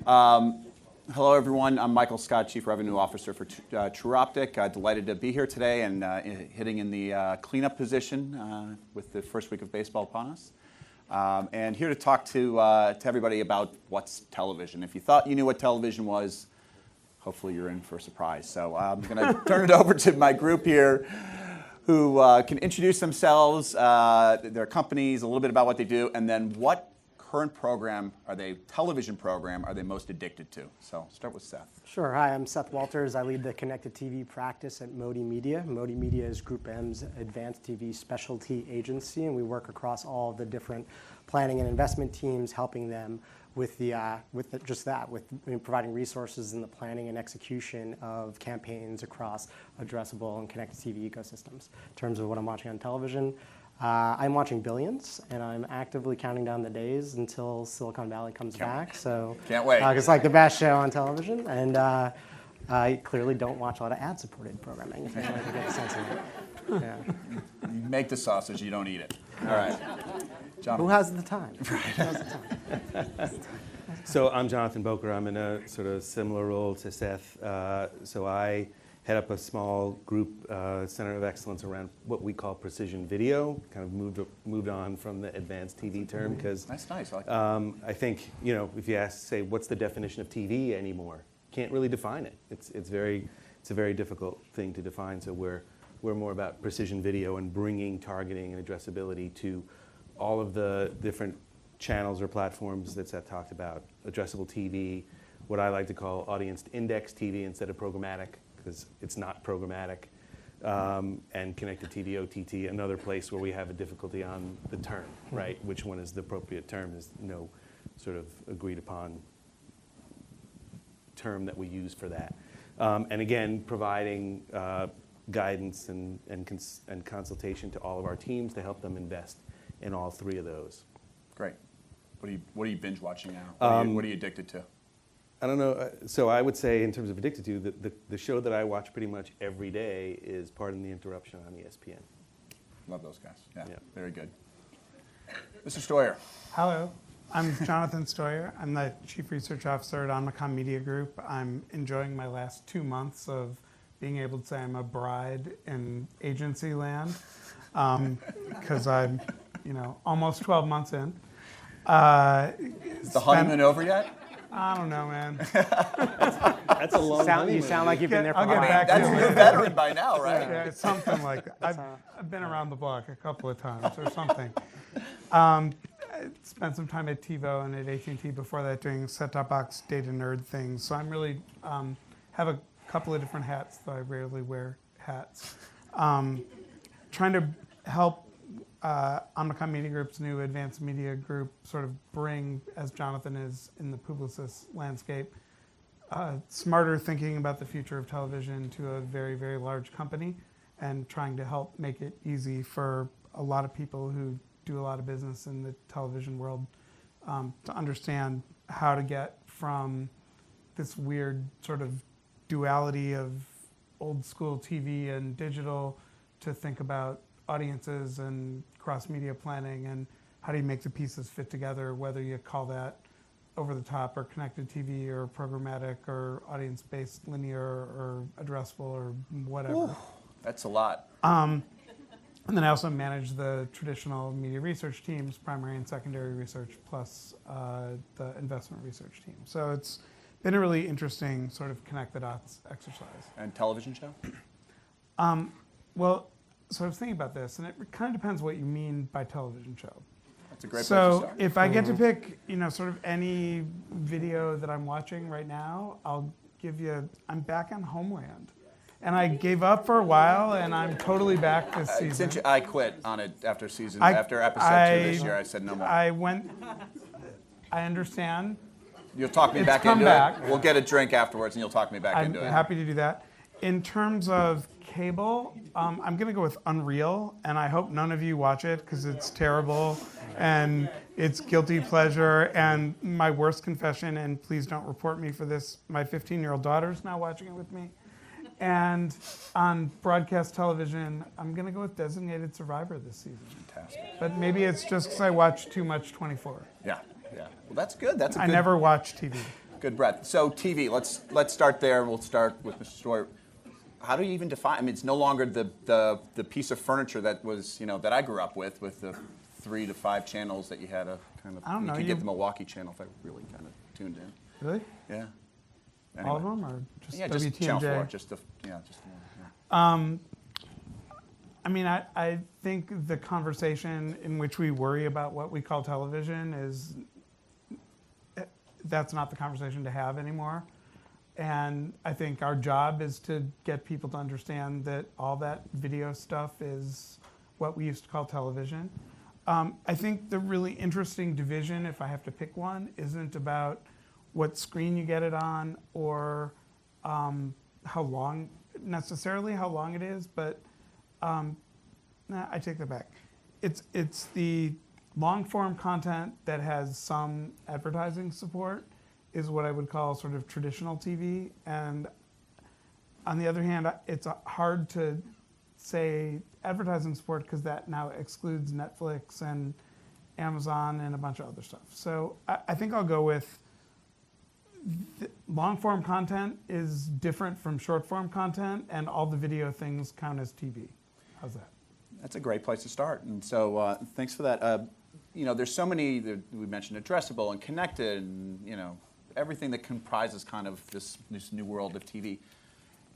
Hello, everyone. I'm Michael Scott, Chief Revenue Officer for Optik. Delighted to be here today and hitting in the cleanup position with the first week of baseball upon us. And here to talk to everybody about what's television. If you thought you knew what television was, hopefully you're in for a surprise. So I'm going to turn it over to my group here, who can introduce themselves, their companies, a little bit about what they do, and then what current television program are they most addicted to? So start with Seth. Sure. Hi, I'm Seth Walters. I lead the Connected TV practice at Modi Media. Modi Media is Group M's advanced TV specialty agency, and we work across all of the different planning and investment teams, helping them with providing resources in the planning and execution of campaigns across addressable and connected TV ecosystems. In terms of what I'm watching on television, I'm watching Billions, and I'm actively counting down the days until Silicon Valley comes back. So can't wait. It's like the best show on television, and I clearly don't watch a lot of ad-supported programming. If you want to get a sense of it. Yeah. You make the sausage, you don't eat it. All right. Jonathan. Who has the time? So I'm Jonathan Bokor. I'm in a sort of similar role to Seth. So I head up a small group center of excellence around what we call precision video. Kind of moved on from the advanced TV term because That's nice. I like I think if you say what's the definition of TV anymore, can't really define it. It's a very difficult thing to define. So we're more about precision video and bringing targeting and addressability to all of the different channels or platforms that Seth talked about. Addressable TV, what I like to call audience index TV instead of programmatic, because it's not programmatic, and connected TV, OTT, another place where we have a difficulty on the term, right? Which one is the appropriate term? There's no sort of agreed upon term that we use for that. And again, providing guidance and consultation to all of our teams to help them invest in all three of those. Great. What are you binge watching now? What are you addicted to? I don't know. So I would say, in terms of addicted to, the show that I watch pretty much every day is Pardon the Interruption on ESPN. Love those guys. Yeah. Very good. Mr. Steuer. Hello. I'm Jonathan Steuer. I'm the Chief Research Officer at Omnicom Media Group. I'm enjoying my last 2 months of being able to say I'm a bride in agency land, because I'm, almost 12 months in. Is the honeymoon over yet? I don't know, man. That's a long honeymoon. You sound like you've been there for I'll get a while. back to You're a veteran by now, right? Yeah, it's something like that. I've been around the block a couple of times or something. Spent some time at TiVo and at AT&T before that doing set-top box data nerd things. So I'm really have a couple of different hats, though I rarely wear hats. Trying to help Omnicom Media Group's new advanced media group sort of bring, as Jonathan is in the Publicis landscape, smarter thinking about the future of television to a very, very large company, and trying to help make it easy for a lot of people who do a lot of business in the television world to understand how to get from this weird sort of duality of old school TV and digital to think about audiences and cross-media planning and how do you make the pieces fit together, whether you call that over-the-top or connected TV or programmatic or audience-based linear or addressable or whatever. Ooh, that's a lot. And then I also manage the traditional media research teams, primary and secondary research, plus the investment research team. So it's been a really interesting sort of connect the dots exercise. And television show? Well, so I was thinking about this, and it kind of depends what you mean by television show. That's a great place to start. So if I get to pick, sort of any video that I'm watching right now, I'll give you, I'm back on Homeland. And I gave up for a while, and I'm totally back this season. I quit on it after episode 2 this year. I said no more. I understand. You'll talk me back into it. We'll get a drink afterwards, and you'll talk me back into it. I'm happy to do that. In terms of cable, I'm going to go with Unreal, and I hope none of you watch it because it's terrible, and it's guilty pleasure, and my worst confession, and please don't report me for this, my 15-year-old daughter's now watching it with me. And on broadcast television, I'm going to go with Designated Survivor this season. Fantastic. But maybe it's just because I watch too much 24. Yeah. Well, that's good. I never watch TV. Good breath. So TV, let's start there. We'll start with Mr. Steuer. How do you even define? I mean, it's no longer the piece of furniture that was that I grew up with the 3 to 5 channels that you had to kind of. I don't know. You could get the Milwaukee channel if I really kind of tuned in. Really? Yeah. All of them, or just Yeah, WTMJ? just channel 4. Just the one. I mean, I think the conversation in which we worry about what we call television that's not the conversation to have anymore. And I think our job is to get people to understand that all that video stuff is what we used to call television. I think the really interesting division, if I have to pick one, isn't about what screen you get it on or how long it is, but I take that back. It's the long form content that has some advertising support is what I would call sort of traditional TV. And on the other hand, it's hard to say advertising support because that now excludes Netflix and Amazon and a bunch of other stuff. So I think I'll go with long form content is different from short form content, and all the video things count as TV. How's that? That's a great place to start. And so thanks for that. There's so many, we mentioned addressable and connected and, everything that comprises kind of this new world of TV.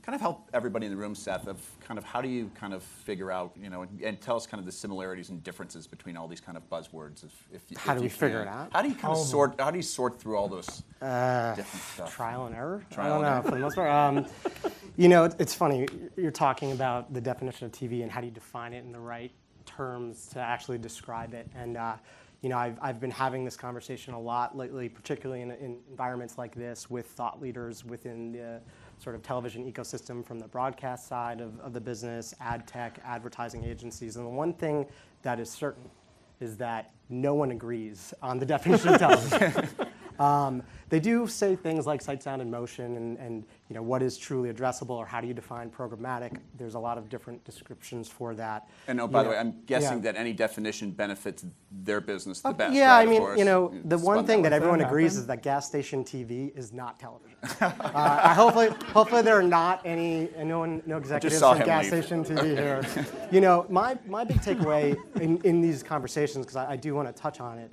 Kind of help everybody in the room, Seth, of kind of how do you kind of figure out, and tell us kind of the similarities and differences between all these kind of buzzwords. How do we figure it out? How do you kind of how do you sort through all those different stuff? Trial and error? Trial and I don't know, error. for the most part. It's funny. You're talking about the definition of TV and how do you define it in the right terms to actually describe it. And I've been having this conversation a lot lately, particularly in environments like this with thought leaders within the sort of television ecosystem from the broadcast side of the business, ad tech, advertising agencies. And the one thing that is certain is that no one agrees on the definition of television. They do say things like sight, sound, and motion, and what is truly addressable, or how do you define programmatic. There's a lot of different descriptions for that. And by the way, I'm guessing that any definition benefits their business the best. Yeah, right? I mean, the one thing that everyone agrees happen? is that gas station TV is not television. Hopefully there are not any no executives saw from him gas leave. station TV here. My big takeaway in these conversations, because I do want to touch on it,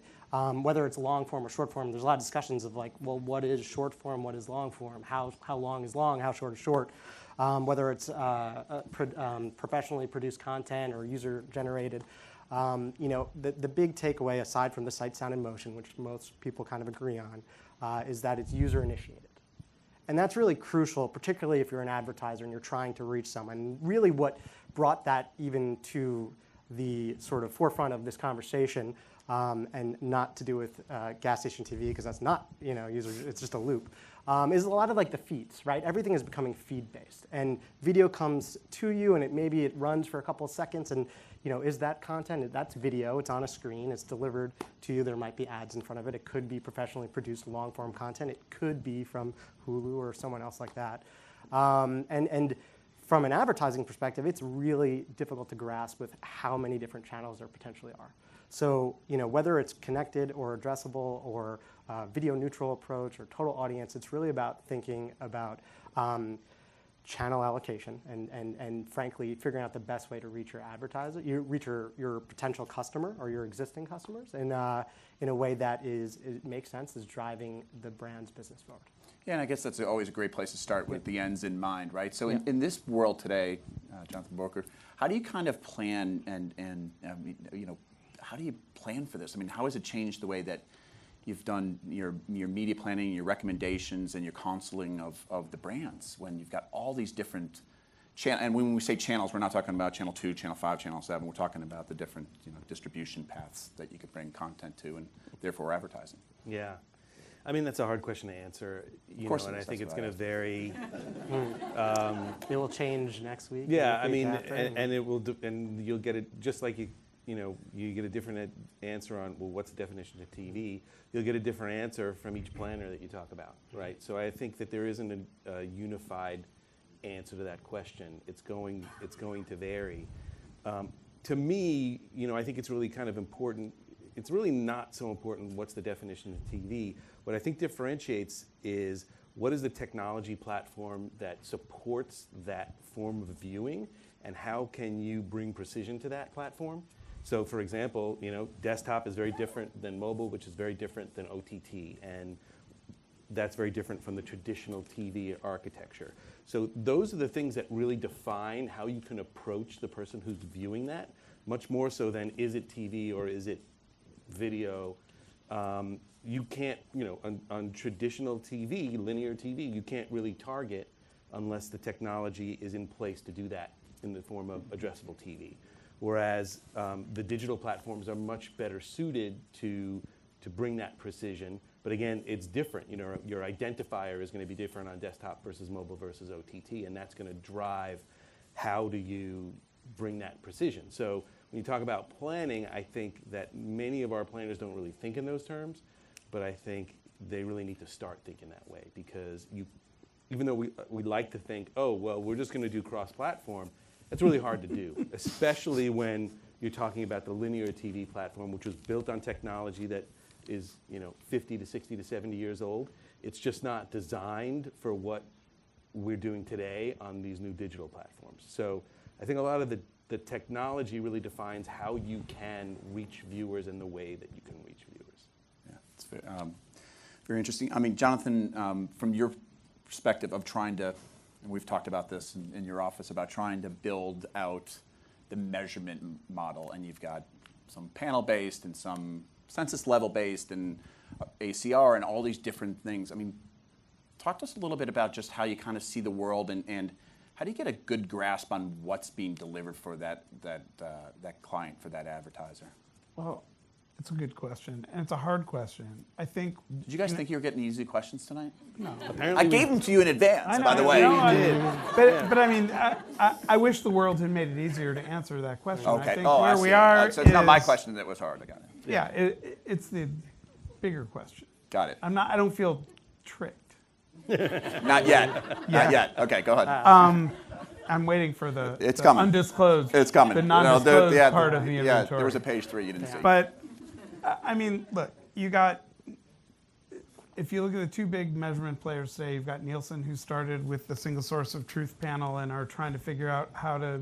whether it's long form or short form, there's a lot of discussions of like, well, what is short form, what is long form, how long is long, how short is short, whether it's professionally produced content or user generated. The big takeaway, aside from the sight, sound, and motion, which most people kind of agree on, is that it's user initiated. And that's really crucial, particularly if you're an advertiser and you're trying to reach someone. Really what brought that even to the sort of forefront of this conversation, and not to do with gas station TV, because that's not, user, it's just a loop, is a lot of like the feeds, right? Everything is becoming feed-based. And video comes to you, and maybe it runs for a couple of seconds, and is that content? That's video, it's on a screen, it's delivered to you, there might be ads in front of it, it could be professionally produced long-form content, it could be from Hulu or someone else like that. And from an advertising perspective, it's really difficult to grasp with how many different channels there potentially are. So, whether it's connected or addressable or video neutral approach or total audience, it's really about thinking about channel allocation and frankly, figuring out the best way to reach your advertiser, reach your potential customer or your existing customers in a way that it makes sense, is driving the brand's business forward. Yeah, and I guess that's always a great place to start with the ends in mind, right? So in this world today, Jonathan Bokor, how do you kind of plan and how do you plan for this? I mean, how has it changed the way that you've done your media planning, your recommendations, and your counseling of the brands when you've got all these different channels? And when we say channels, we're not talking about channel 2, channel 5, channel 7. We're talking about the different distribution paths that you could bring content to, and therefore advertising. Yeah. I mean, that's a hard question to answer, and I think it's going to vary. It will change next week. Yeah, I mean, and it will, and you'll get it just like you get a different answer on, well, what's the definition of TV? You'll get a different answer from each planner that you talk about, right? So I think that there isn't a unified answer to that question. It's going to vary. To me, I think it's really kind of important it's really not so important what's the definition of TV. What I think differentiates is what is the technology platform that supports that form of viewing, and how can you bring precision to that platform? So for example, desktop is very different than mobile, which is very different than OTT, and that's very different from the traditional TV architecture. So those are the things that really define how you can approach the person who's viewing that, much more so than is it TV or is it video. You can't, on traditional TV, linear TV, you can't really target unless the technology is in place to do that in the form of addressable TV. Whereas the digital platforms are much better suited to bring that precision. But again, it's different. Your identifier is going to be different on desktop versus mobile versus OTT, and that's going to drive how do you bring that precision. So when you talk about planning, I think that many of our planners don't really think in those terms, but I think they really need to start thinking that way, because even though we like to think, oh, well, we're just going to do cross-platform, that's really hard to do, especially when you're talking about the linear TV platform, which was built on technology that is 50 to 60 to 70 years old. It's just not designed for what we're doing today on these new digital platforms. So I think a lot of the technology really defines how you can reach viewers in the way that you can reach viewers. Yeah, it's very interesting. I mean, Jonathan, from your perspective of trying to, and we've talked about this in your office, about trying to build out the measurement model, and you've got some panel-based and some census level-based and ACR and all these different things. I mean, talk to us a little bit about just how you kind of see the world, and how do you get a good grasp on what's being delivered for that client, for that advertiser? Well, it's a good question, and it's a hard question. I think. Did you guys think you were getting easy questions tonight? No. Apparently I gave them to you in advance, by the way. But I mean, I wish the world had made it easier to answer that question. Okay. I think where we are so it's not my question that was hard. I got it. Yeah, it's the bigger question. Got it. I don't feel tricked. Not yet. Not yet. Okay, go ahead. I'm waiting for the coming. Undisclosed. It's coming. The non-disclosed part of the inventory. Yeah, there was a page 3 you didn't see. But I mean, look, if you look at the two big measurement players today, you've got Nielsen, who started with the single source of truth panel and are trying to figure out how to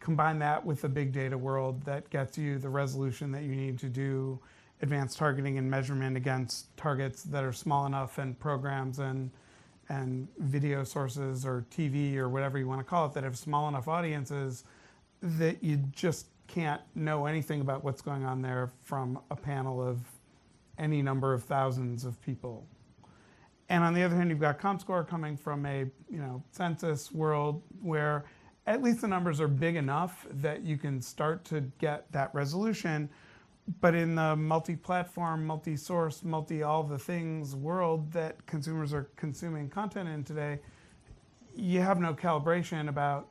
combine that with the big data world that gets you the resolution that you need to do advanced targeting and measurement against targets that are small enough, and programs and video sources or TV or whatever you want to call it that have small enough audiences that you just can't know anything about what's going on there from a panel of any number of thousands of people. And on the other hand, you've got ComScore coming from a census world where at least the numbers are big enough that you can start to get that resolution. But in the multi-platform, multi-source, all the things world that consumers are consuming content in today, you have no calibration about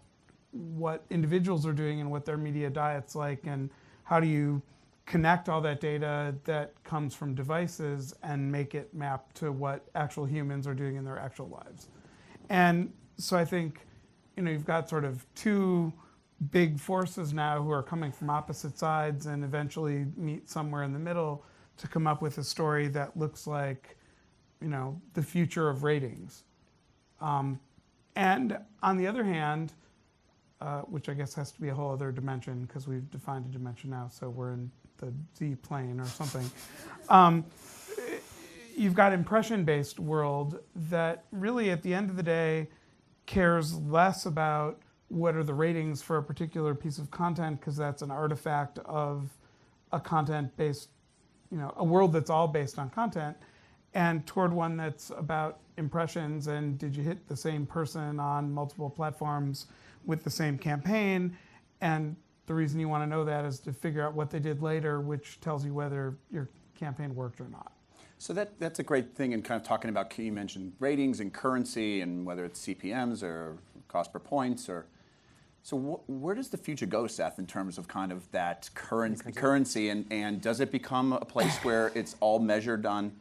what individuals are doing and what their media diet's like, and how do you connect all that data that comes from devices and make it map to what actual humans are doing in their actual lives. And so I think you've got sort of two big forces now who are coming from opposite sides and eventually meet somewhere in the middle to come up with a story that looks like the future of ratings. And on the other hand, which I guess has to be a whole other dimension because we've defined a dimension now, so we're in the Z plane or something. You've got impression-based world that really at the end of the day cares less about what are the ratings for a particular piece of content, because that's an artifact of a content-based, a world that's all based on content, and toward one that's about impressions and did you hit the same person on multiple platforms with the same campaign. And the reason you want to know that is to figure out what they did later, which tells you whether your campaign worked or not. So that's a great thing in kind of talking about, you mentioned ratings and currency and whether it's CPMs or cost per points or, so where does the future go, Seth, in terms of kind of that currency and does it become a place where it's all measured on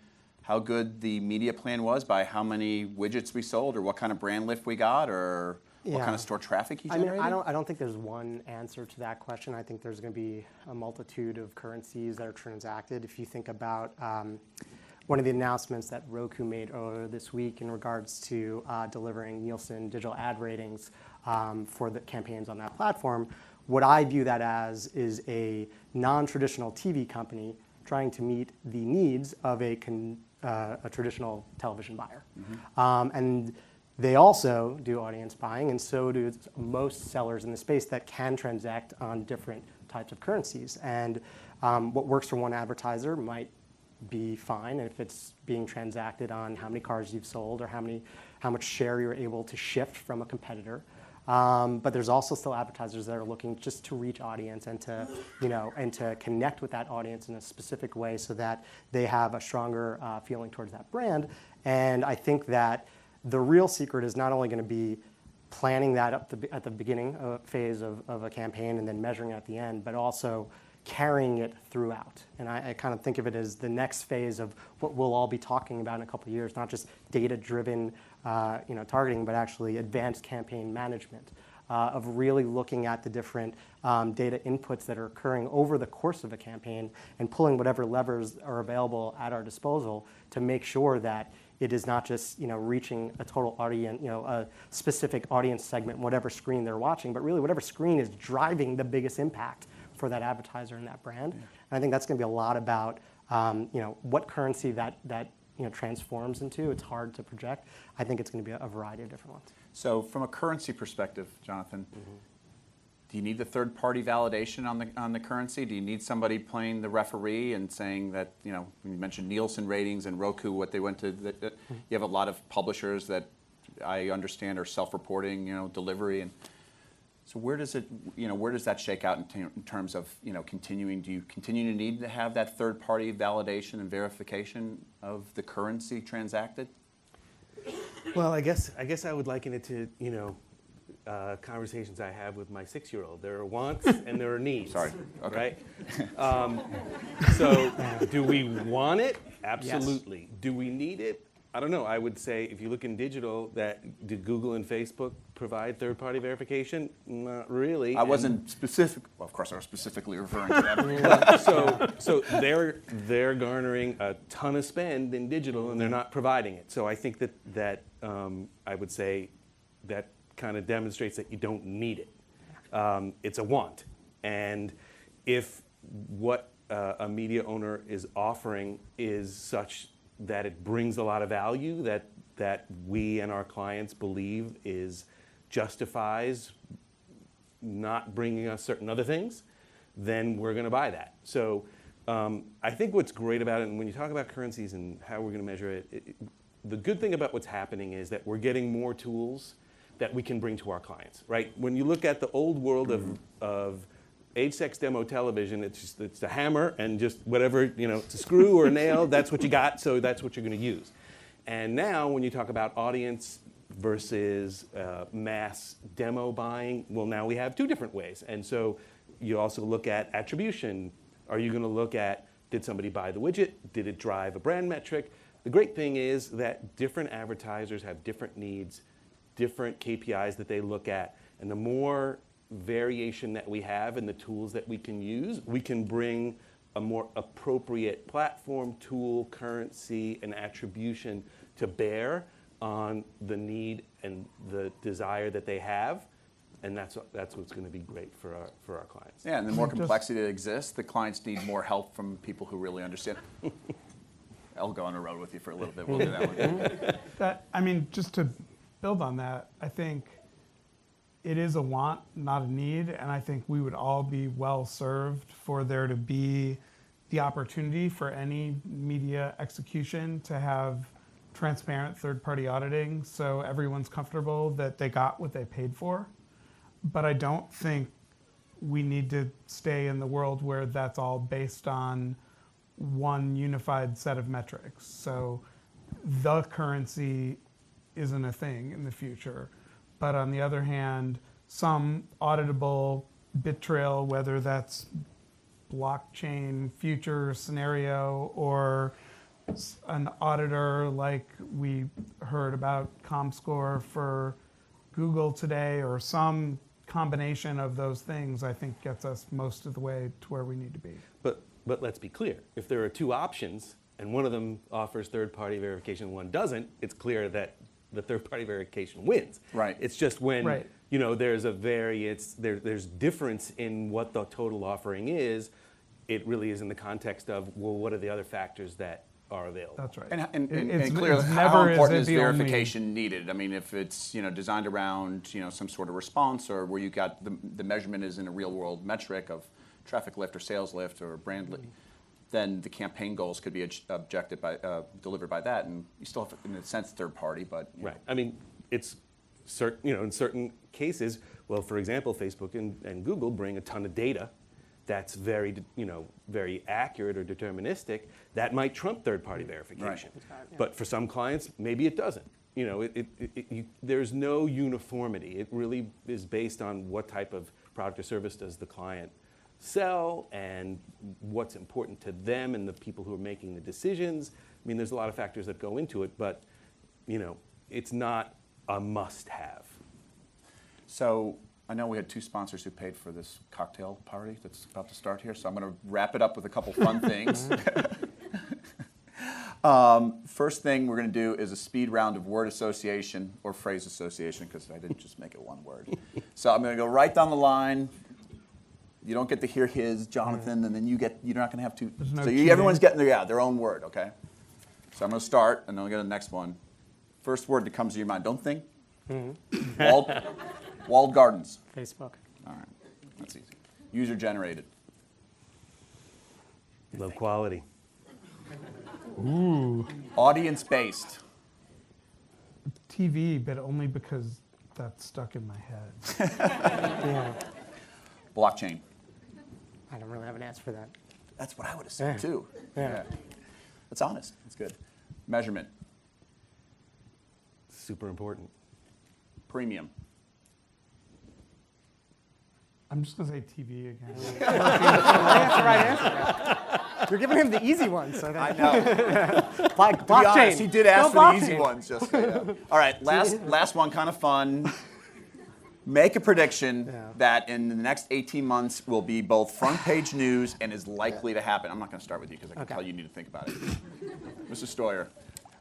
how good the media plan was by how many widgets we sold or what kind of brand lift we got, or what Yeah. kind of store traffic he's I mean, generating? I don't think there's one answer to that question. I think there's going to be a multitude of currencies that are transacted. If you think about one of the announcements that Roku made earlier this week in regards to delivering Nielsen digital ad ratings for the campaigns on that platform, what I view that as is a non-traditional TV company trying to meet the needs of a traditional television buyer. And they also do audience buying, and so do most sellers in the space that can transact on different types of currencies. And what works for one advertiser might be fine if it's being transacted on how many cars you've sold or how much share you're able to shift from a competitor. But there's also still advertisers that are looking just to reach audience and to, and to connect with that audience in a specific way so that they have a stronger feeling towards that brand. And I think that the real secret is not only going to be planning that up at the beginning phase of a campaign and then measuring it at the end, but also carrying it throughout. And I kind of think of it as the next phase of what we'll all be talking about in a couple of years, not just data-driven targeting, but actually advanced campaign management, of really looking at the different data inputs that are occurring over the course of a campaign and pulling whatever levers are available at our disposal to make sure that it is not just reaching a total audience, a specific audience segment, whatever screen they're watching, but really whatever screen is driving the biggest impact for that advertiser and that brand. And I think that's going to be a lot about what currency that transforms into. It's hard to project. I think it's going to be a variety of different ones. So from a currency perspective, Jonathan, do you need the third-party validation on the currency? Do you need somebody playing the referee and saying that, you mentioned Nielsen ratings and Roku, what they went to, you have a lot of publishers that I understand are self-reporting, delivery, and so where does that shake out in terms of, continuing? Do you continue to need to have that third-party validation and verification of the currency transacted? Well, I guess I would liken it to, conversations I have with my 6-year-old. There are wants and there are needs. Sorry. Okay. Right? So do we want it? Absolutely. Yes. Do we need it? I don't know. I would say if you look in digital, do Google and Facebook provide third-party verification? Not really. I wasn't specific. Well, of course, I was specifically referring to that. So they're garnering a ton of spend in digital, and they're not providing it. So I think that I would say that kind of demonstrates that you don't need it. It's a want, and if what a media owner is offering is such that it brings a lot of value that we and our clients believe justifies not bringing us certain other things, then we're going to buy that. So I think what's great about it, and when you talk about currencies and how we're going to measure it, the good thing about what's happening is that we're getting more tools that we can bring to our clients, right? When you look at the old world of age sex demo television, it's a hammer and just whatever, it's a screw or a nail, that's what you got, so that's what you're going to use. And now when you talk about audience versus mass demo buying, well, now we have two different ways. And so you also look at attribution. Are you going to look at, did somebody buy the widget? Did it drive a brand metric? The great thing is that different advertisers have different needs, different KPIs that they look at, and the more variation that we have in the tools that we can use, we can bring a more appropriate platform, tool, currency, and attribution to bear on the need and the desire that they have, and that's what's going to be great for our clients. Yeah, and the more complexity that exists, the clients need more help from people who really understand. I'll go on the road with you for a little bit. We'll do that one. Just to build on that, I think it is a want, not a need, and I think we would all be well served for there to be the opportunity for any media execution to have transparent third-party auditing so everyone's comfortable that they got what they paid for. But I don't think we need to stay in the world where that's all based on one unified set of metrics. So the currency isn't a thing in the future. But on the other hand, some auditable bit trail, whether that's blockchain future scenario or an auditor like we heard about ComScore for Google today or some combination of those things, I think gets us most of the way to where we need to be. But let's be clear. If there are two options and one of them offers third-party verification and one doesn't, it's clear that the third-party verification wins. Right. It's just when Right. there's a there's difference in what the total offering is. It really is in the context of, well, what are the other factors that are available? That's right. And It's clearly, how never important it is the only- verification needed? I mean, if it's designed around some sort of response, or where you got the measurement is in a real world metric of traffic lift or sales lift or brand lift, then the campaign goals could be delivered by that, and you still have, in a sense, third party, but Right. I mean, it's in certain cases. Well, for example, Facebook and Google bring a ton of data that's very very accurate or deterministic. That might trump third-party verification. Right. But for some clients, maybe it doesn't. There's no uniformity. It really is based on what type of product or service does the client sell and what's important to them and the people who are making the decisions. I mean, there's a lot of factors that go into it, but it's not a must-have. So I know we had 2 sponsors who paid for this cocktail party that's about to start here, so I'm going to wrap it up with a couple fun things. First thing we're going to do is a speed round of word association or phrase association, because I didn't just make it one word. So I'm going to go right down the line. You don't get to hear his, Jonathan, and then you're not going to have to. There's no So cheating. everyone's getting their own word, okay? So I'm going to start, and then I'll get to the next one. First word that comes to your mind. Don't think. Walled gardens. Facebook. All right, that's easy. User generated. Low quality. Ooh. Audience based. TV, but only because that's stuck in my head. Yeah. Blockchain. I don't really have an answer for that. That's what I would have said too. Yeah. That's honest. That's good. Measurement. Super important. Premium. I'm just going to say TV again. That's the right answer. You're giving him the easy one. So I know. Blockchain. To be honest, he did ask Go for the easy blockchain. ones. Just so you know. All right, last one, kind of fun. Make a prediction that in the next 18 months will be both front page news and is likely to happen. I'm not going to start with you because I can tell you need to think about it. Mr. Steuer.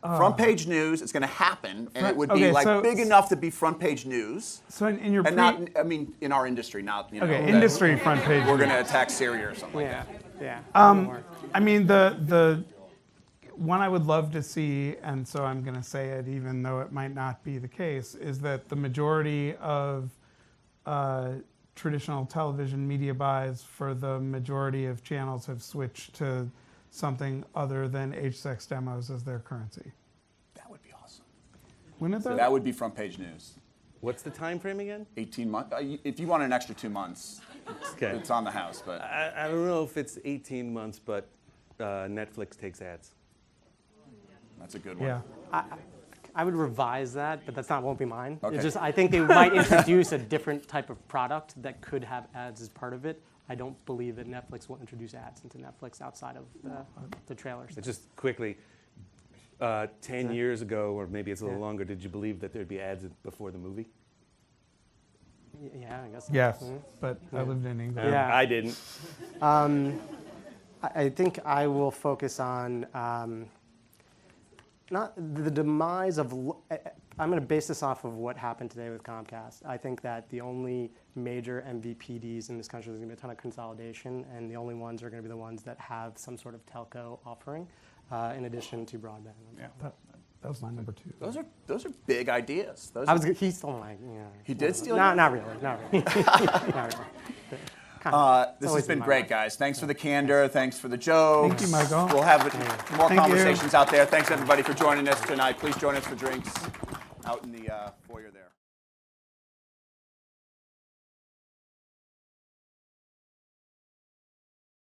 Front page news, it's going to happen, and it would be big enough to be front page news. So in your And not, I mean, in our industry, not, okay, industry front page. We're going to attack Syria or something like that. Yeah. I mean, the one I would love to see, and so I'm going to say it even though it might not be the case, is that the majority of traditional television media buys for the majority of channels have switched to something other than age-sex demos as their currency. That would be awesome. When is So that? that would be front page news. What's the time frame again? 18 months. If you want an extra 2 months, Okay. it's on the house. But I don't know if it's 18 months, but Netflix takes ads. that's a good one. Yeah. I would revise that, but won't be mine. Okay. It's just I think they might introduce a different type of product that could have ads as part of it. I don't believe that Netflix will introduce ads into Netflix outside of the trailers. But just quickly, 10 years ago, or maybe it's a little longer, did you believe that there'd be ads before the movie? Yeah, I guess. So. Yes, but I lived in England. Yeah. I didn't. I think I will focus on not the demise of. I'm going to base this off of what happened today with Comcast. I think that the only major MVPDs in this country, there's going to be a ton of consolidation, and the only ones are going to be the ones that have some sort of telco offering, in addition to broadband. Yeah. That was my number 2. Those are big ideas. He stole my. He did steal. Not really. Not really. Not really. This has been great, guys. Thanks for the candor. Thanks for the jokes. Thank you, Michael. We'll have more Thank you. conversations out there. Thanks, everybody, for joining us tonight. Please join us for drinks out in the foyer there.